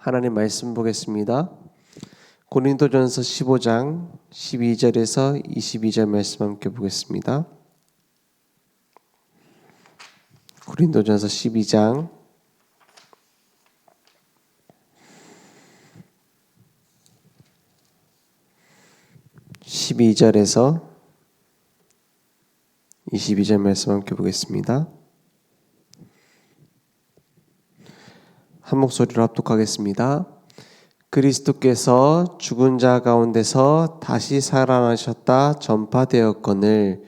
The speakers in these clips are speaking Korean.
하나님 말씀 보겠습니다. 고린도전서 15장 12절에서 22절 말씀 함께 보겠습니다. 고린도전서 12장 12절에서 22절 말씀 함께 보겠습니다. 한 목소리로 합독하겠습니다. 그리스도께서 죽은 자 가운데서 다시 살아나셨다 전파되었거늘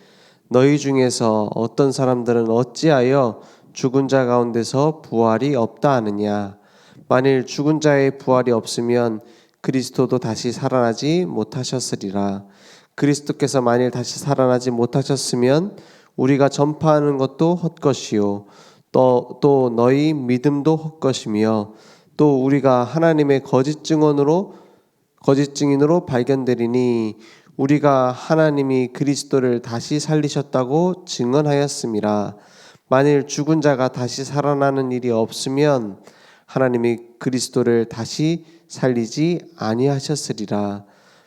너희 중에서 어떤 사람들은 어찌하여 죽은 자 가운데서 부활이 없다 하느냐. 만일 죽은 자의 부활이 없으면 그리스도도 다시 살아나지 못하셨으리라. 그리스도께서 만일 다시 살아나지 못하셨으면 우리가 전파하는 것도 헛것이요 또 너희 믿음도 헛것이며 또 우리가 하나님의 거짓 증인으로 발견되리니 우리가 하나님이 그리스도를 다시 살리셨다고 증언하였음이라. 만일 죽은 자가 다시 살아나는 일이 없으면 하나님이 그리스도를 다시 살리지 아니하셨으리라.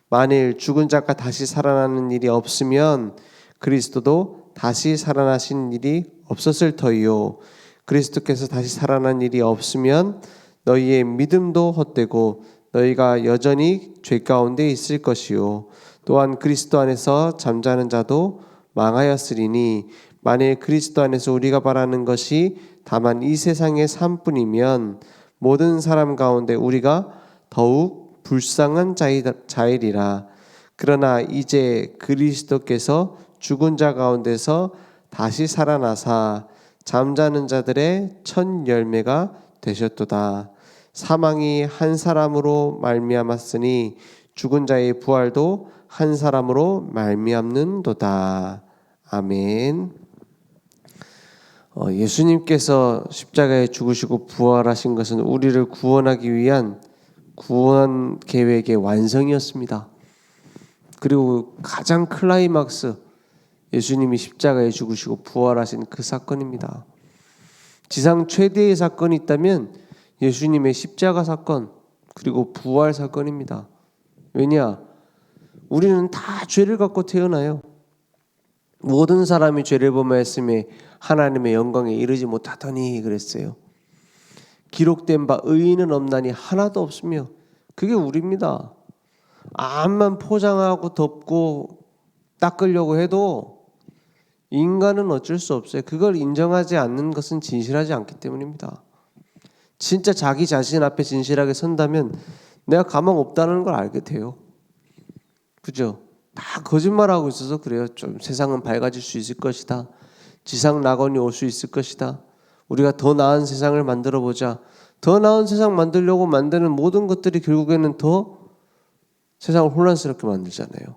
만일 죽은 자가 다시 살아나는 일이 없으면 그리스도도 다시 살아나신 일이 없었을 터이요 그리스도께서 다시 살아난 일이 없으면 너희의 믿음도 헛되고 너희가 여전히 죄 가운데 있을 것이요 또한 그리스도 안에서 잠자는 자도 망하였으리니 만일 그리스도 안에서 우리가 바라는 것이 다만 이 세상의 삶뿐이면 모든 사람 가운데 우리가 더욱 불쌍한 자이리라. 그러나 이제 그리스도께서 죽은 자 가운데서 다시 살아나사 잠자는 자들의 첫 열매가 되셨도다. 사망이 한 사람으로 말미암았으니 죽은 자의 부활도 한 사람으로 말미암는도다. 아멘. 예수님께서 십자가에 죽으시고 부활하신 것은 우리를 구원하기 위한 구원 계획의 완성이었습니다. 그리고 가장 클라이막스 예수님이 십자가에 죽으시고 부활하신 그 사건입니다. 지상 최대의 사건이 있다면 예수님의 십자가 사건 그리고 부활 사건입니다. 왜냐? 우리는 다 죄를 갖고 태어나요. 모든 사람이 죄를 범하였음에 하나님의 영광에 이르지 못하더니 그랬어요. 기록된 바 의인은 없나니 하나도 없으며 그게 우리입니다. 암만 포장하고 덮고 닦으려고 해도 인간은 어쩔 수 없어요. 그걸 인정하지 않는 것은 진실하지 않기 때문입니다. 진짜 자기 자신 앞에 진실하게 선다면 내가 가망 없다는 걸 알게 돼요. 그죠? 다 거짓말하고 있어서 그래요. 좀 세상은 밝아질 수 있을 것이다. 지상 낙원이 올 수 있을 것이다. 우리가 더 나은 세상을 만들어 보자. 더 나은 세상 만들려고 만드는 모든 것들이 결국에는 더 세상을 혼란스럽게 만들잖아요.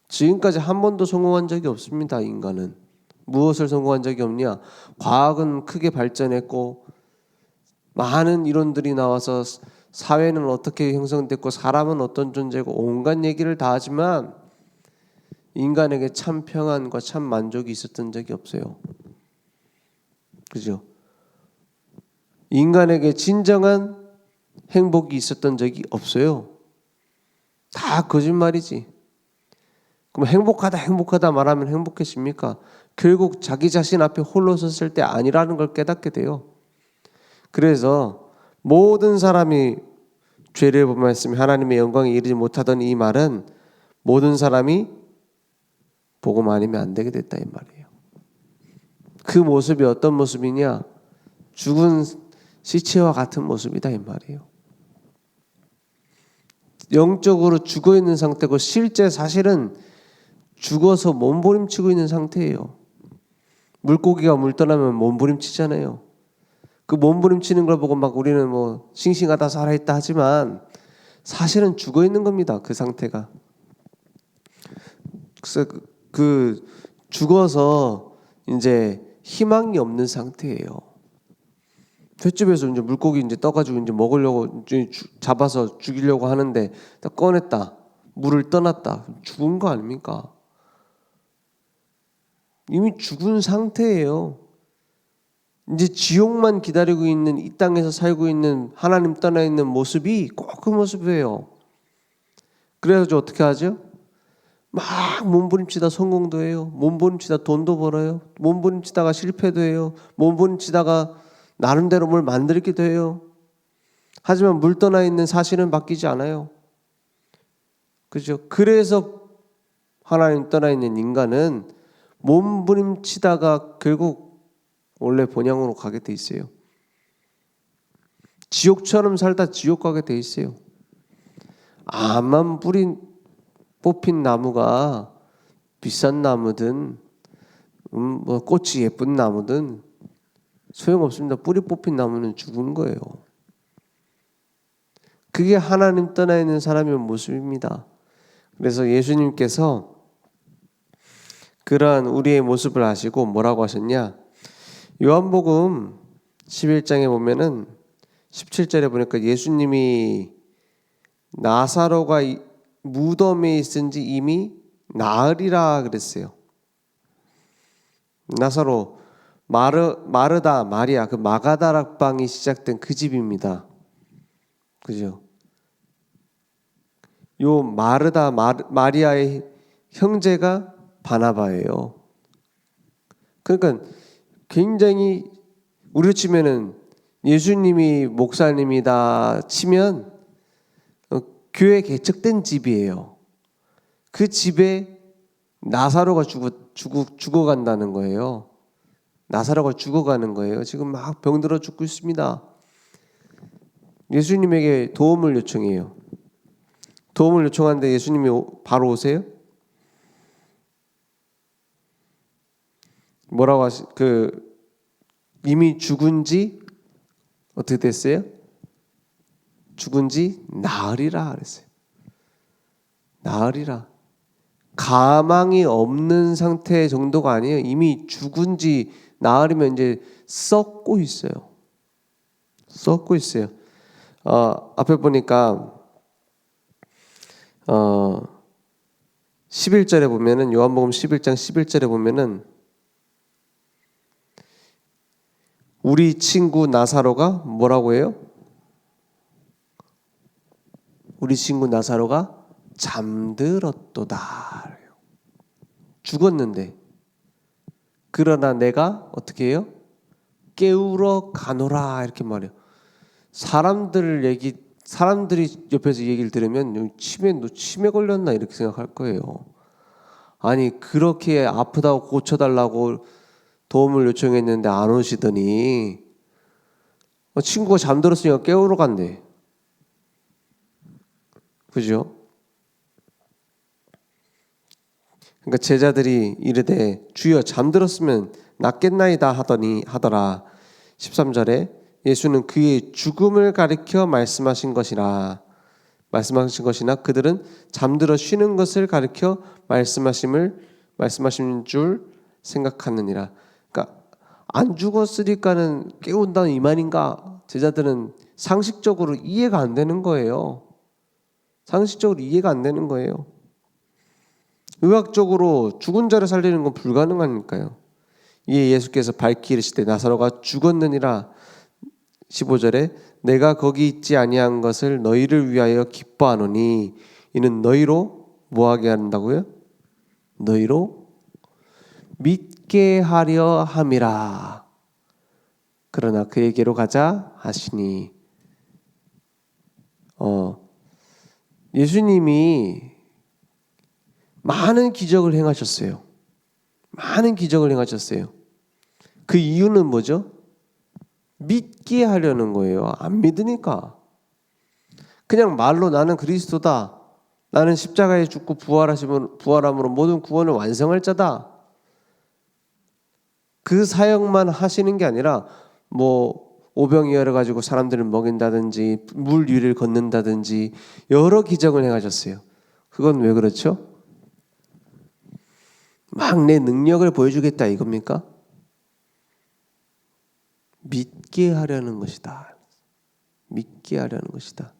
지금까지 한 번도 성공한 적이 없습니다. 인간은. 무엇을 성공한 적이 없냐? 과학은 크게 발전했고 많은 이론들이 나와서 사회는 어떻게 형성됐고 사람은 어떤 존재고 온갖 얘기를 다 하지만 인간에게 참 평안과 참 만족이 있었던 적이 없어요. 그죠? 인간에게 진정한 행복이 있었던 적이 없어요. 다 거짓말이지. 그럼 행복하다 말하면 행복해집니까? 결국 자기 자신 앞에 홀로 섰을 때 아니라는 걸 깨닫게 돼요. 그래서 모든 사람이 죄를 범하였으며 하나님의 영광에 이르지 못하던 이 말은 모든 사람이 복음 아니면 안 되게 됐다 이 말이에요. 그 모습이 어떤 모습이냐? 죽은 시체와 같은 모습이다 이 말이에요. 영적으로 죽어 있는 상태고 실제 사실은 죽어서 몸부림치고 있는 상태예요. 물고기가 물 떠나면 몸부림치잖아요. 그 몸부림치는 걸 보고 막 우리는 뭐 싱싱하다 살아있다 하지만 사실은 죽어 있는 겁니다. 그 상태가. 그래서 그 죽어서 이제 희망이 없는 상태예요. 횟집에서 이제 물고기 이제 떠가지고 이제 먹으려고 이제 잡아서 죽이려고 하는데 딱 꺼냈다. 물을 떠났다. 죽은 거 아닙니까? 이미 죽은 상태예요. 이제 지옥만 기다리고 있는 이 땅에서 살고 있는 하나님 떠나 있는 모습이 꼭 그 모습이에요. 그래서 어떻게 하죠? 막 몸부림치다 성공도 해요. 몸부림치다 돈도 벌어요. 몸부림치다가 실패도 해요. 몸부림치다가 나름대로 뭘 만들기도 해요. 하지만 물 떠나 있는 사실은 바뀌지 않아요. 그죠? 그래서 하나님 떠나 있는 인간은 몸부림치다가 결국 원래 본향으로 가게 돼 있어요. 지옥처럼 살다 지옥 가게 돼 있어요. 암만 뿌린 뽑힌 나무가 비싼 나무든 뭐 꽃이 예쁜 나무든 소용없습니다. 뿌리 뽑힌 나무는 죽은 거예요. 그게 하나님 떠나 있는 사람의 모습입니다. 그래서 예수님께서 그러한 우리의 모습을 아시고 뭐라고 하셨냐? 요한복음 11장에 보면은 17절에 보니까 예수님이 나사로가 무덤에 있은지 이미 나으리라 그랬어요. 나사로 마르다 마리아 그 마가다락방이 시작된 그 집입니다. 그죠? 요 마르다 마리아의 형제가 바나바예요. 그러니까 굉장히 우리로 치면은 예수님이 목사님이다 치면 교회 개척된 집이에요. 그 집에 나사로가 죽어간다는 거예요. 나사로가 죽어가는 거예요. 지금 막 병들어 죽고 있습니다. 예수님에게 도움을 요청해요. 도움을 요청하는데 예수님이 바로 오세요? 뭐라고 이미 죽은 지 어떻게 됐어요? 죽은 지 나으리라 그랬어요. 나으리라. 가망이 없는 상태 정도가 아니에요. 이미 죽은 지 나으리면 이제 썩고 있어요. 썩고 있어요. 앞에 보니까 11절에 보면은 요한복음 11장 11절에 보면은 우리 친구 나사로가 뭐라고 해요? 우리 친구 나사로가 잠들었도다. 죽었는데 그러나 내가 어떻게 해요? 깨우러 가노라 이렇게 말해요. 사람들이 옆에서 얘기를 들으면 치매 걸렸나 이렇게 생각할 거예요. 아니 그렇게 아프다고 고쳐달라고 도움을 요청했는데 안 오시더니 친구가 잠들었으니까 깨우러 간대. 그죠? 그러니까 제자들이 이르되 주여 잠들었으면 낫겠나이다 하더라. 13절에 예수는 그의 죽음을 가리켜 말씀하신 것이나 그들은 잠들어 쉬는 것을 가리켜 말씀하신 줄 생각하느니라. 그러니까 안 죽었으니까는 깨운다는 이 말인가? 제자들은 상식적으로 이해가 안 되는 거예요. 상식적으로 이해가 안 되는 거예요. 의학적으로 죽은 자를 살리는 건 불가능하니까요. 이에 예수께서 밝히 이르시되 나사로가 죽었느니라. 15절에 내가 거기 있지 아니한 것을 너희를 위하여 기뻐하노니 이는 너희로 뭐하게 한다고요? 너희로 믿게 하려 함이라. 그러나 그에게로 가자 하시니 예수님이 많은 기적을 행하셨어요. 많은 기적을 행하셨어요. 그 이유는 뭐죠? 믿게 하려는 거예요. 안 믿으니까. 그냥 말로 나는 그리스도다. 나는 십자가에 죽고 부활함으로 모든 구원을 완성할 자다. 그 사역만 하시는 게 아니라 오병이 열어가지고 사람들을 먹인다든지 물 위를 걷는다든지 여러 기적을 행하셨어요. 그건 왜 그렇죠? 막 내 능력을 보여주겠다 이겁니까? 믿게 하려는 것이다. 믿게 하려는 것이다.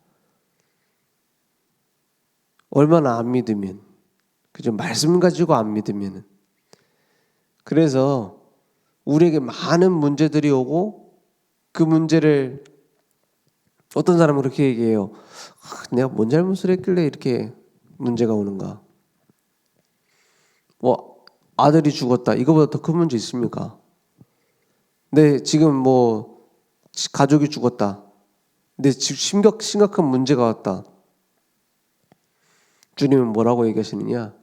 얼마나 안 믿으면, 그죠? 말씀 가지고 안 믿으면은. 그래서 우리에게 많은 문제들이 오고 그 문제를 어떤 사람은 그렇게 얘기해요. 내가 뭔 잘못을 했길래 이렇게 문제가 오는가? 뭐 아들이 죽었다. 이거보다 더 큰 문제 있습니까? 지금 뭐 가족이 죽었다. 지금 심각한 문제가 왔다. 주님은 뭐라고 얘기하시느냐?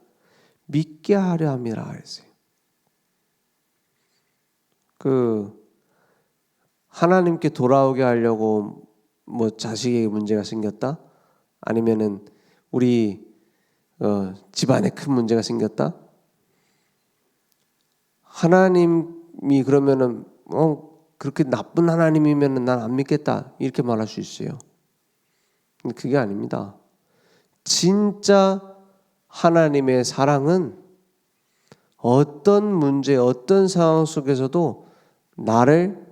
믿게 하려 함이라 그랬어요. 하나님께 돌아오게 하려고 뭐 자식에게 문제가 생겼다? 아니면은 우리 집안에 큰 문제가 생겼다? 하나님이 그러면은 그렇게 나쁜 하나님이면은 난 안 믿겠다 이렇게 말할 수 있어요. 근데 그게 아닙니다. 진짜 하나님의 사랑은 어떤 문제, 어떤 상황 속에서도 나를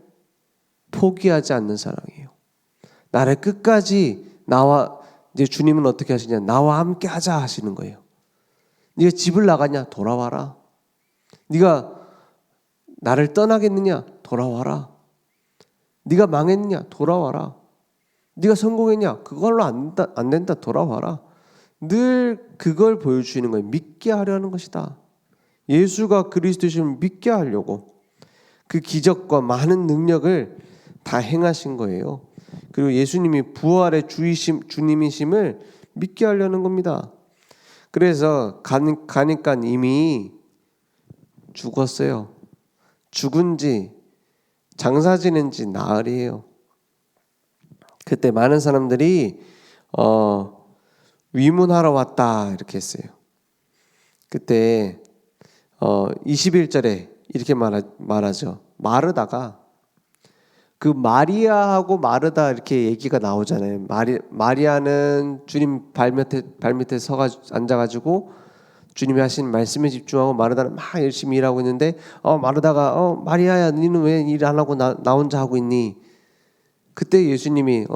포기하지 않는 사랑이에요. 나를 끝까지 이제 주님은 어떻게 하시냐? 나와 함께 하자 하시는 거예요. 네가 집을 나가냐? 돌아와라. 네가 나를 떠나겠느냐? 돌아와라. 네가 망했느냐? 돌아와라. 네가 성공했냐? 그걸로 안 된다. 돌아와라. 늘 그걸 보여주시는 거예요. 믿게 하려는 것이다. 예수가 그리스도심을 믿게 하려고 그 기적과 많은 능력을 다 행하신 거예요. 그리고 예수님이 부활의 주님이심을 믿게 하려는 겁니다. 그래서 가니까 이미 죽었어요. 죽은 지 장사 지낸 지 나흘이에요. 그때 많은 사람들이 위문하러 왔다 이렇게 했어요. 그때 21절에 이렇게 말하죠. 마르다가 그 마리아하고 마르다 이렇게 얘기가 나오잖아요. 마리아는 주님 발밑에 앉아가지고 주님이 하신 말씀에 집중하고 마르다는 막 열심히 일하고 있는데 마르다가 마리아야 너는 왜 일 안 하고 나 혼자 하고 있니? 그때 예수님이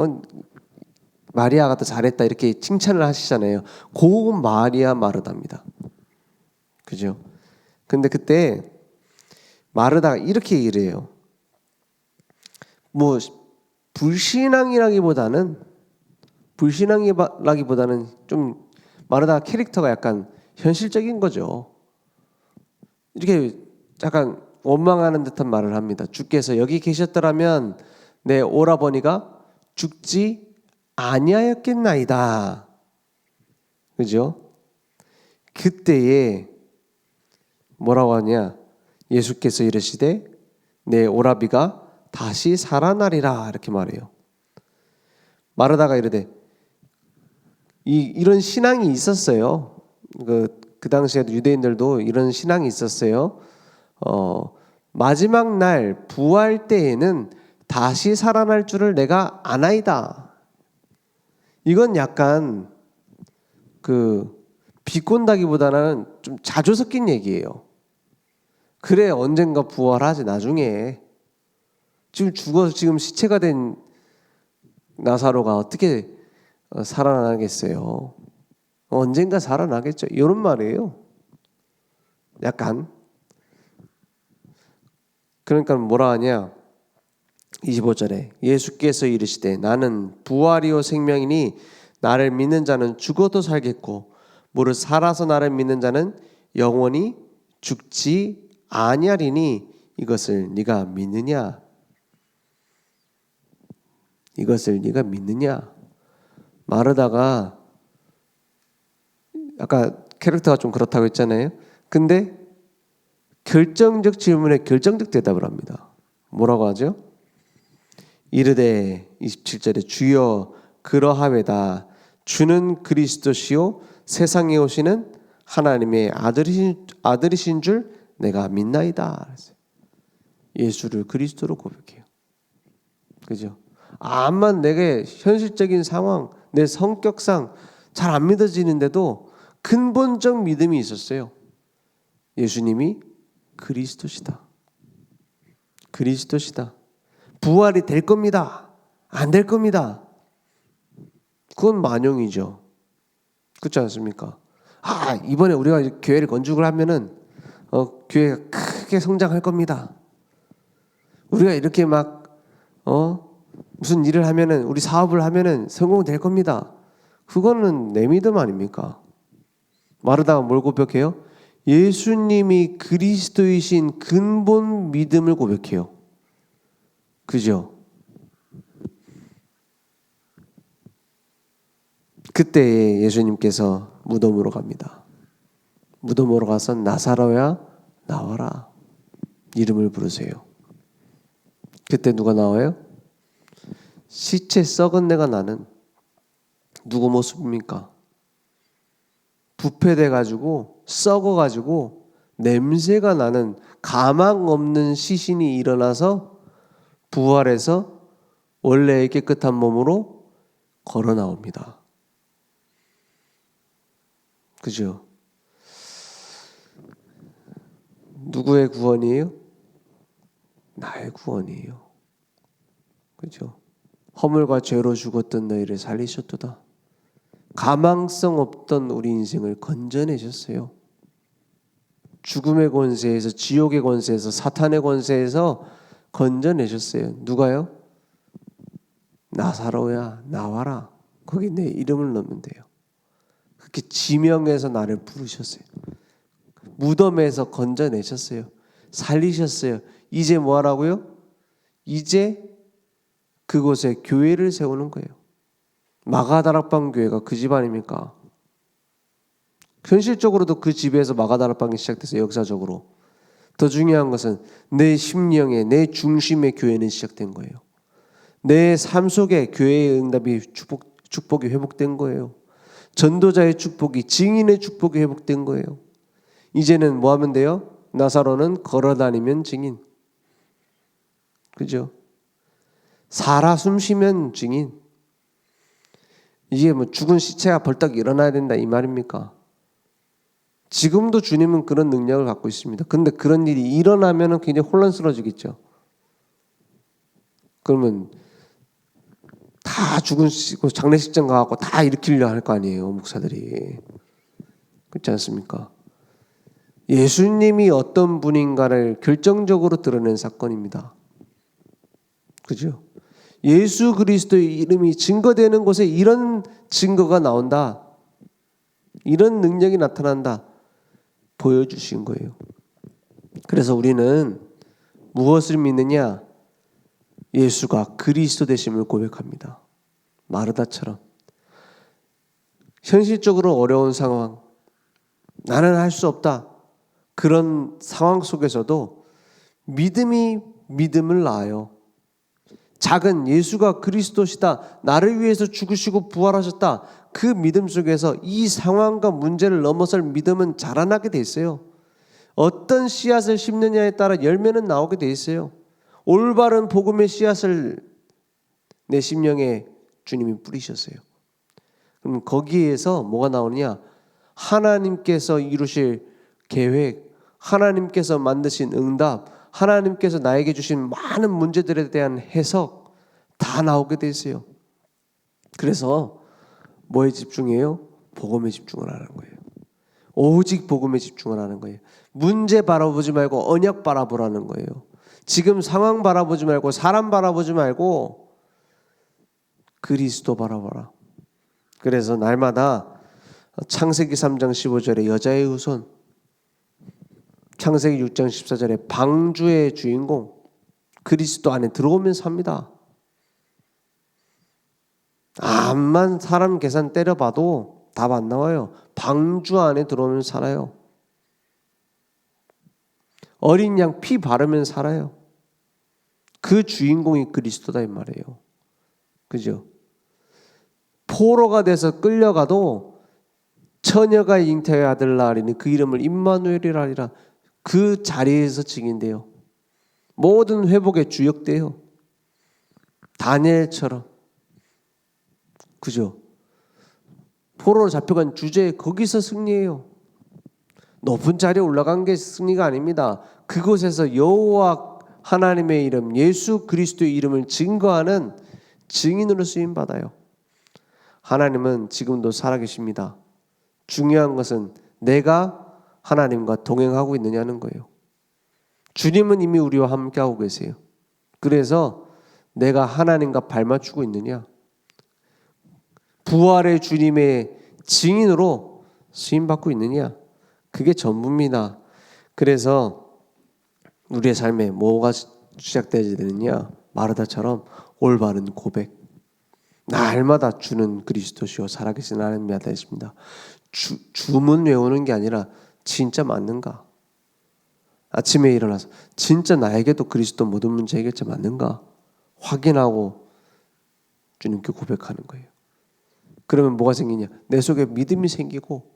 마리아가 더 잘했다 이렇게 칭찬을 하시잖아요. 그 마리아 마르다입니다. 그죠? 근데 그때 마르다가 이렇게 얘기를 해요. 뭐 불신앙이라기보다는 좀 마르다가 캐릭터가 약간 현실적인 거죠. 이렇게 약간 원망하는 듯한 말을 합니다. 주께서 여기 계셨더라면 내 오라버니가 죽지 아니하였겠나이다. 그죠? 그때에 뭐라고 하냐? 예수께서 이르시되 내 오라비가 다시 살아나리라 이렇게 말해요. 마르다가 이르되 이런 신앙이 있었어요. 그 당시에 유대인들도 이런 신앙이 있었어요. 마지막 날 부활 때에는 다시 살아날 줄을 내가 아나이다. 이건 약간 비꼰다기보다는 좀 자주 섞인 얘기예요. 그래 언젠가 부활하지 나중에. 지금 죽어서 지금 시체가 된 나사로가 어떻게 살아나겠어요? 언젠가 살아나겠죠. 이런 말이에요. 약간. 그러니까 뭐라 하냐? 25절에 예수께서 이르시되 나는 부활이요 생명이니 나를 믿는 자는 죽어도 살겠고 무릇 살아서 나를 믿는 자는 영원히 죽지 아니하리니 이것을 네가 믿느냐? 이것을 네가 믿느냐? 마르다가 아까 캐릭터가 좀 그렇다고 했잖아요. 근데 결정적 질문에 결정적 대답을 합니다. 뭐라고 하죠? 이르되 27절에 주여 그러하외다. 주는 그리스도시요 세상에 오시는 하나님의 아들이신 줄 내가 믿나이다. 예수를 그리스도로 고백해요. 그죠? 암만 내게 현실적인 상황, 내 성격상 잘 안 믿어지는데도 근본적 믿음이 있었어요. 예수님이 그리스도시다. 그리스도시다. 부활이 될 겁니다. 안 될 겁니다. 그건 만용이죠. 그렇지 않습니까? 이번에 우리가 교회를 건축을 하면은 교회가 크게 성장할 겁니다. 우리가 이렇게 막 무슨 일을 하면은, 우리 사업을 하면은 성공될 겁니다. 그거는 내 믿음 아닙니까? 마르다가 뭘 고백해요? 예수님이 그리스도이신 근본 믿음을 고백해요. 그죠? 그때 예수님께서 무덤으로 갑니다. 무덤으로 가서 나사로야 나와라. 이름을 부르세요. 그때 누가 나와요? 시체 썩은 내가 나는 누구 모습입니까? 부패돼 가지고 썩어 가지고 냄새가 나는 가망 없는 시신이 일어나서 부활해서 원래의 깨끗한 몸으로 걸어 나옵니다. 그죠? 누구의 구원이에요? 나의 구원이에요. 그죠? 허물과 죄로 죽었던 너희를 살리셨도다. 가망성 없던 우리 인생을 건져내셨어요. 죽음의 권세에서, 지옥의 권세에서, 사탄의 권세에서 건져내셨어요. 누가요? 나사로야 나와라. 거기 내 이름을 넣으면 돼요. 그렇게 지명해서 나를 부르셨어요. 무덤에서 건져내셨어요. 살리셨어요. 이제 뭐 하라고요? 이제 그곳에 교회를 세우는 거예요. 마가다락방 교회가 그 집 아닙니까? 현실적으로도 그 집에서 마가다락방이 시작돼서 역사적으로. 더 중요한 것은 내 심령에, 내 중심의 교회는 시작된 거예요. 내 삶 속에 교회의 응답이 축복이 회복된 거예요. 전도자의 축복이, 증인의 축복이 회복된 거예요. 이제는 뭐 하면 돼요? 나사로는 걸어다니면 증인. 그죠? 살아 숨쉬면 증인. 이게 뭐 죽은 시체가 벌떡 일어나야 된다 이 말입니까? 지금도 주님은 그런 능력을 갖고 있습니다. 그런데 그런 일이 일어나면 굉장히 혼란스러워지겠죠. 그러면 다 죽은 장례식장 가고 다 일으키려 할 거 아니에요, 목사들이. 그렇지 않습니까? 예수님이 어떤 분인가를 결정적으로 드러낸 사건입니다. 그죠? 예수 그리스도의 이름이 증거되는 곳에 이런 증거가 나온다. 이런 능력이 나타난다. 보여주신 거예요. 그래서 우리는 무엇을 믿느냐? 예수가 그리스도 되심을 고백합니다. 마르다처럼. 현실적으로 어려운 상황, 나는 할 수 없다. 그런 상황 속에서도 믿음이 믿음을 낳아요. 작은 예수가 그리스도시다. 나를 위해서 죽으시고 부활하셨다. 그 믿음 속에서 이 상황과 문제를 넘어설 믿음은 자라나게 돼 있어요. 어떤 씨앗을 심느냐에 따라 열매는 나오게 돼 있어요. 올바른 복음의 씨앗을 내 심령에 주님이 뿌리셨어요. 그럼 거기에서 뭐가 나오느냐? 하나님께서 이루실 계획, 하나님께서 만드신 응답, 하나님께서 나에게 주신 많은 문제들에 대한 해석 다 나오게 돼 있어요. 그래서 뭐에 집중해요? 복음에 집중을 하는 거예요. 오직 복음에 집중을 하는 거예요. 문제 바라보지 말고 언약 바라보라는 거예요. 지금 상황 바라보지 말고 사람 바라보지 말고 그리스도 바라봐라. 그래서 날마다 창세기 3장 15절에 여자의 후손, 창세기 6장 14절에 방주의 주인공 그리스도 안에 들어오면 삽니다. 암만 사람 계산 때려봐도 답 안 나와요. 방주 안에 들어오면 살아요. 어린 양 피 바르면 살아요. 그 주인공이 그리스도다 이 말이에요. 그죠? 포로가 돼서 끌려가도 처녀가 잉태의 아들 낳으리니 그 이름을 임마누엘이라 하리라. 그 자리에서 증인돼요. 모든 회복의 주역돼요. 다니엘처럼. 그죠? 포로로 잡혀간 주제 거기서 승리해요. 높은 자리에 올라간 게 승리가 아닙니다. 그곳에서 여호와 하나님의 이름, 예수 그리스도의 이름을 증거하는 증인으로 쓰임 받아요. 하나님은 지금도 살아계십니다. 중요한 것은 내가 하나님과 동행하고 있느냐는 거예요. 주님은 이미 우리와 함께하고 계세요. 그래서 내가 하나님과 발맞추고 있느냐? 부활의 주님의 증인으로 쓰임받고 있느냐? 그게 전부입니다. 그래서 우리의 삶에 뭐가 시작되어야 되느냐? 마르다처럼 올바른 고백. 날마다 주는 그리스도시요 살아계신 하나님이 되십니다. 주문 외우는 게 아니라 진짜 맞는가? 아침에 일어나서 진짜 나에게도 그리스도 모든 문제 해결자 맞는가? 확인하고 주님께 고백하는 거예요. 그러면 뭐가 생기냐? 내 속에 믿음이 생기고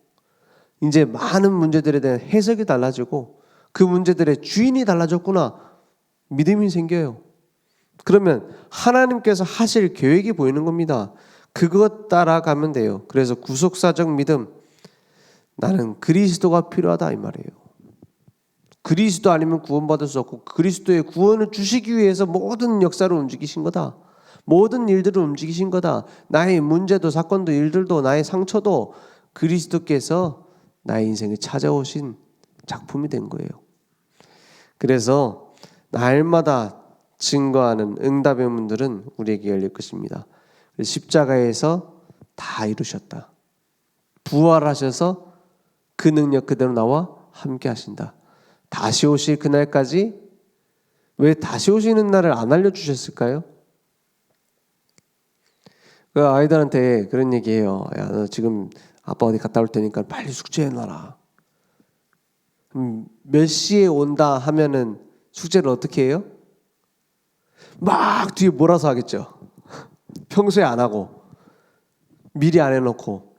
이제 많은 문제들에 대한 해석이 달라지고 그 문제들의 주인이 달라졌구나. 믿음이 생겨요. 그러면 하나님께서 하실 계획이 보이는 겁니다. 그것 따라가면 돼요. 그래서 구속사적 믿음, 나는 그리스도가 필요하다 이 말이에요. 그리스도 아니면 구원받을 수 없고 그리스도의 구원을 주시기 위해서 모든 역사를 움직이신 거다. 모든 일들을 움직이신 거다. 나의 문제도 사건도 일들도 나의 상처도 그리스도께서 나의 인생에 찾아오신 작품이 된 거예요. 그래서 날마다 증거하는 응답의 문들은 우리에게 열릴 것입니다. 십자가에서 다 이루셨다. 부활하셔서 그 능력 그대로 나와 함께 하신다. 다시 오실 그날까지 왜 다시 오시는 날을 안 알려주셨을까요? 그 아이들한테 그런 얘기해요. 야, 너 지금 아빠 어디 갔다 올 테니까 빨리 숙제해놔라. 몇 시에 온다 하면은 숙제를 어떻게 해요? 막 뒤에 몰아서 하겠죠. 평소에 안 하고 미리 안 해놓고,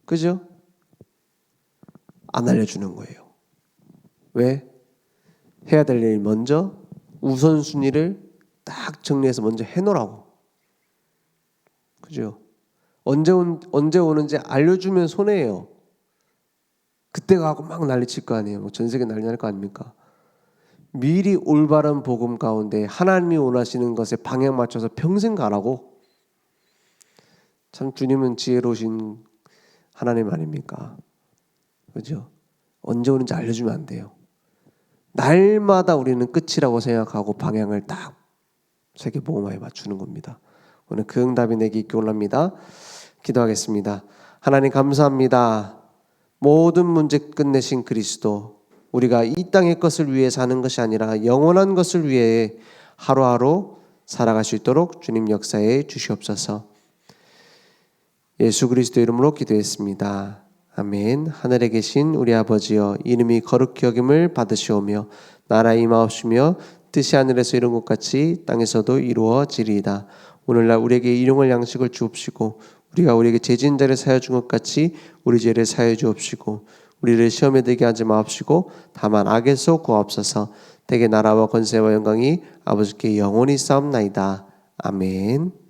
그죠? 안 알려주는 거예요. 왜? 해야 될 일 먼저 우선순위를 딱 정리해서 먼저 해놓으라고. 그죠? 언제 오는지 알려주면 손해예요. 그때 가고 막 난리칠 거 아니에요. 전 세계 난리 날 거 아닙니까? 미리 올바른 복음 가운데 하나님이 원하시는 것에 방향 맞춰서 평생 가라고. 참 주님은 지혜로우신 하나님 아닙니까? 그죠? 언제 오는지 알려주면 안 돼요. 날마다 우리는 끝이라고 생각하고 방향을 딱 세계복음화에 맞추는 겁니다. 오늘 그 응답이 내게 있기 원합니다. 기도하겠습니다. 하나님 감사합니다. 모든 문제 끝내신 그리스도, 우리가 이 땅의 것을 위해 사는 것이 아니라 영원한 것을 위해 하루하루 살아갈 수 있도록 주님 역사해 주시옵소서. 예수 그리스도 이름으로 기도했습니다. 아멘. 하늘에 계신 우리 아버지여, 이름이 거룩히 여김을 받으시오며 나라 임하옵시며 뜻이 하늘에서 이룬 것 같이 땅에서도 이루어지리이다. 오늘날 우리에게 일용할 양식을 주옵시고 우리가 우리에게 죄진 자를 사하여 준 것 같이 우리 죄를 사하여 주옵시고 우리를 시험에 들게 하지 마옵시고 다만 악에서 구하옵소서. 대개 나라와 권세와 영광이 아버지께 영원히 싸움나이다. 아멘.